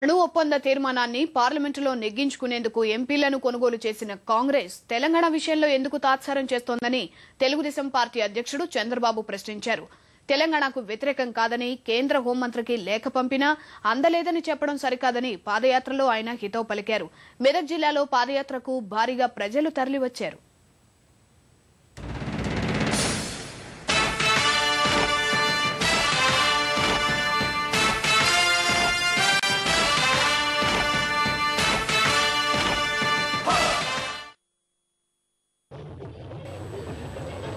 అణు ఒప్పంద తీర్మానాన్ని పార్లమెంటులో నెగ్గించుకునేందుకు ఎంపీలను కొనుగోలు చేసిన కాంగ్రెస్ తెలంగాణ విషయంలో ఎందుకు తాత్సారం చేస్తోందని తెలుగుదేశం పార్టీ అధ్యక్షుడు చంద్రబాబు ప్రశ్నించారు. తెలంగాణకు వ్యతిరేకం కాదని కేంద్ర హోంమంత్రికి లేఖ పంపినా అందలేదని చెప్పడం సరికాదని పాదయాత్రలో ఆయన హితవు పలికారు. మెదక్ జిల్లాలో పాదయాత్రకు భారీగా ప్రజలు తరలివచ్చారు.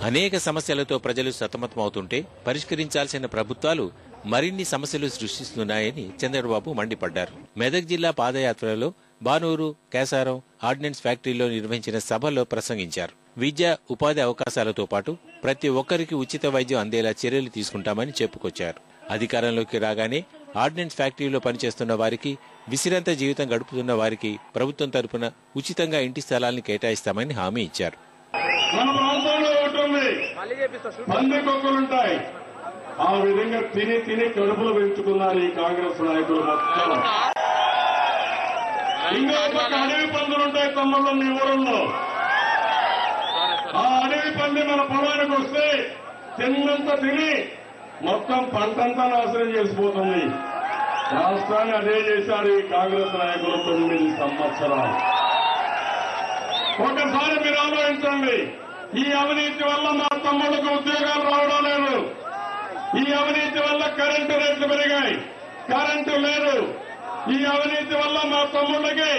అనేక సమస్యలతో ప్రజలు సతమతమవుతుంటే పరిష్కరించాల్సిన ప్రభుత్వాలు మరిన్ని సమస్యలు సృష్టిస్తున్నాయని చంద్రబాబు మండిపడ్డారు. మెదక్ జిల్లా పాదయాత్రలో బానూరు, కేసారం ఆర్డినెన్స్ ఫ్యాక్టరీలో నిర్వహించిన సభలో ప్రసంగించారు. విద్య, ఉపాధి అవకాశాలతో పాటు ప్రతి ఒక్కరికి ఉచిత వైద్యం అందేలా చర్యలు తీసుకుంటామని చెప్పుకొచ్చారు. అధికారంలోకి రాగానే ఆర్డినెన్స్ ఫ్యాక్టరీలో పనిచేస్తున్న వారికి, విసిరంత జీవితం గడుపుతున్న వారికి ప్రభుత్వం తరపున ఉచితంగా ఇంటి స్థలాల్ని కేటాయిస్తామని హామీ ఇచ్చారు. మన ప్రాంతంలో ఉంటుంది పందికొక్కులుంటాయి. ఆ విధంగా తిని తిని కడుపులు పెంచుకున్నారు ఈ కాంగ్రెస్ నాయకులు మొత్తం. ఇంకొక అడవి పందులుంటాయి తమ్ముళ్ళు మీ ఊరంలో. ఆ అడవి పంది మన పొలానికి వస్తే తిన్నంత తిని మొత్తం పంటంతా నాశనం చేసిపోతుంది. రాష్ట్రాన్ని అదే చేశారు ఈ కాంగ్రెస్ నాయకులు 9 సంవత్సరాలు. ఒకసారి మీరు ఆలోచించండి. ఈ అవినీతి వల్ల మా తమ్ముళ్లకు ఉద్యోగాలు రావడం లేదు. ఈ అవినీతి వల్ల కరెంటు రేట్లు పెరిగాయి, కరెంటు లేదు. ఈ అవినీతి వల్ల మా తమ్ముళ్ళకి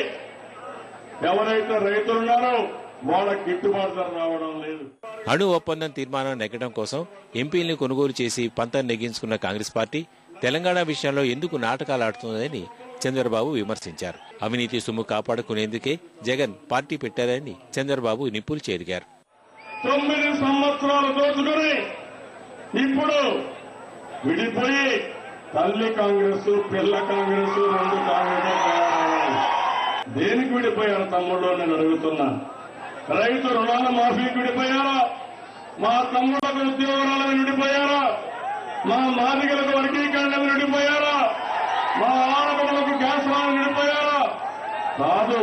ఎవరైతే రైతులున్నారో వాళ్ళకి గిట్టుబాటు ధర రావడం లేదు. అణు ఒప్పందం తీర్మానం నెగ్గడం కోసం ఎంపీల్ని కొనుగోలు చేసి పంతం నెగ్గించుకున్న కాంగ్రెస్ పార్టీ తెలంగాణ విషయంలో ఎందుకు నాటకాలు ఆడుతుందని చంద్రబాబు విమర్శించారు. అవినీతి సొమ్ము కాపాడుకునేందుకే జగన్ పార్టీ పెట్టారని చంద్రబాబు నిప్పులు చెరిగారు. 9 సంవత్సరాలు దోచుకుని ఇప్పుడు విడిపోయి తల్లి కాంగ్రెస్, పిల్ల కాంగ్రెస్, 2 కాంగ్రెస్. దేనికి విడిపోయారు తమ్ముళ్ళు నేను అడుగుతున్నా. రైతు రుణాల మాఫీకి విడిపోయారా? మా తమ్ముళ్లకు ఉద్యోగాలను విడిపోయారా? మా మాదిగలకు వర్గీకరణను విడిపోయారా? మా ఆడపిల్లలకు గ్యాస్ రాను విడిపోయారా? కాదు.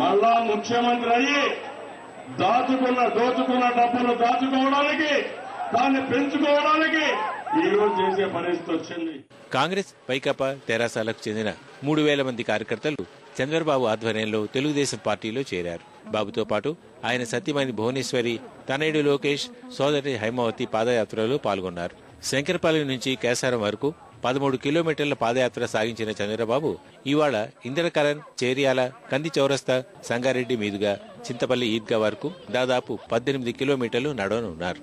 మళ్ళా ముఖ్యమంత్రి అయ్యి దోచుకున్న డబ్బులు దాచుకోవడానికి, దాన్ని పెంచుకోవడానికి ఈ రోజు చేసే పరిస్థితి వచ్చింది. కాంగ్రెస్, వైకాపా, తెరాసాలకు చెందిన 3,000 మంది కార్యకర్తలు చంద్రబాబు ఆధ్వర్యంలో తెలుగుదేశం పార్టీలో చేరారు. బాబుతో పాటు ఆయన సతీమణి భువనేశ్వరి, తనయుడు లోకేష్, సోదరి హైమావతి పాదయాత్రలో పాల్గొన్నారు. శంకరపల్లి నుంచి కేసారం వరకు 13 కిలోమీటర్ల పాదయాత్ర సాగించిన చంద్రబాబు ఇవాళ ఇంద్రకరణ్, చేర్యాల, కంది చౌరస్తా, సంగారెడ్డి మీదుగా చింతపల్లి ఈద్గా వరకు దాదాపు 18 కిలోమీటర్లు నడవనున్నారు.